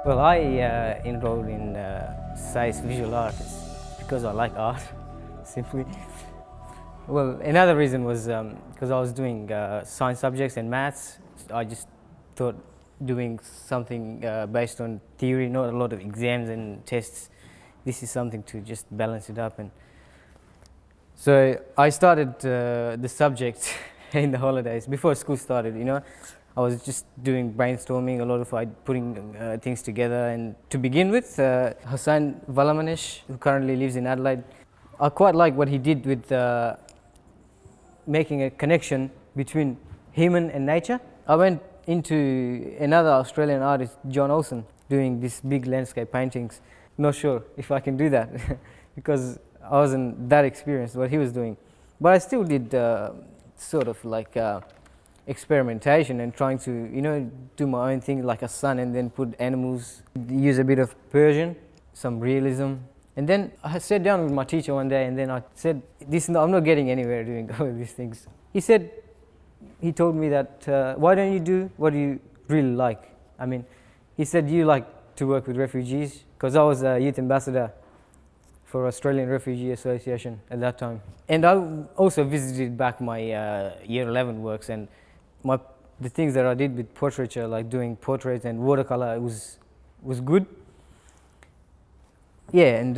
Well, I enrolled in SACE visual arts because I like art, simply. Well, another reason was because I was doing science subjects and maths. I just thought doing something based on theory, not a lot of exams and tests. This is something to just balance it up. And so I started the subject in the holidays before school started. I was just doing brainstorming, a lot of putting things together. And to begin with, Hassan Valamanesh, who currently lives in Adelaide, I quite like what he did with making a connection between human and nature. I went into another Australian artist, John Olsen, doing these big landscape paintings. Not sure if I can do that because I wasn't that experienced what he was doing. But I still did sort of like experimentation and trying to, do my own thing like a sun and then put animals, use a bit of Persian, some realism. And then I sat down with my teacher one day and then I said, I'm not getting anywhere doing all of these things. He told me that, why don't you do what you really like? He said, you like to work with refugees, because I was a youth ambassador for Australian Refugee Association at that time. And I also visited back my year 11 works, and the things that I did with portraiture, like doing portraits and watercolour, was good. Yeah, and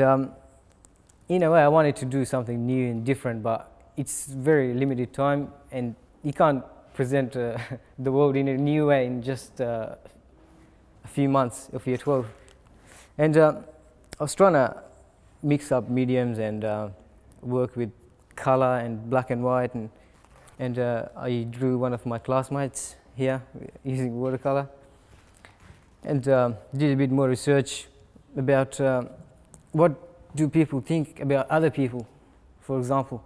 in a way I wanted to do something new and different, but it's very limited time and you can't present the world in a new way in just a few months of year 12. And I was trying to mix up mediums and work with colour and black and white, and I drew one of my classmates here using watercolour, and did a bit more research about what do people think about other people. For example,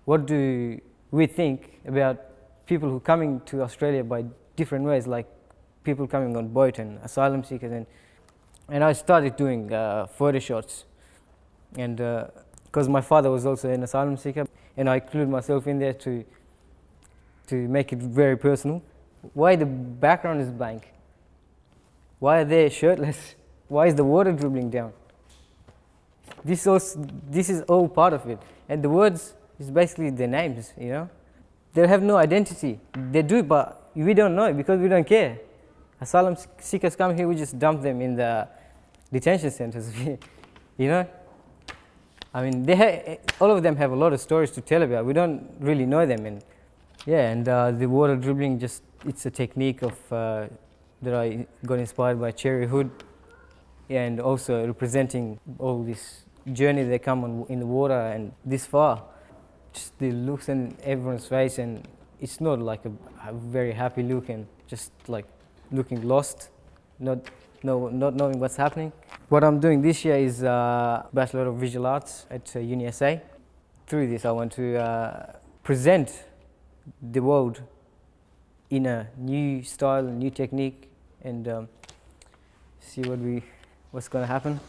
what do we think about people who are coming to Australia by different ways, like people coming on boat and asylum seekers, and I started doing photo shots, and because my father was also an asylum seeker, and I included myself in there to make it very personal. Why the background is blank? Why are they shirtless? Why is the water dribbling down? This is all part of it, and the words is basically their names. They have no identity. They do, but we don't know because we don't care. Asylum seekers come here, we just dump them in the detention centers. All of them have a lot of stories to tell about. We don't really know them, and the water dribbling, it's a technique of that I got inspired by Cherry Hood, and also representing all this journey they come on in the water and this far. Just the looks in everyone's face, and it's not like a very happy look and just like looking lost, not knowing what's happening. What I'm doing this year is Bachelor of Visual Arts at UniSA. Through this I want to present the world in a new style, new technique, and see what's going to happen.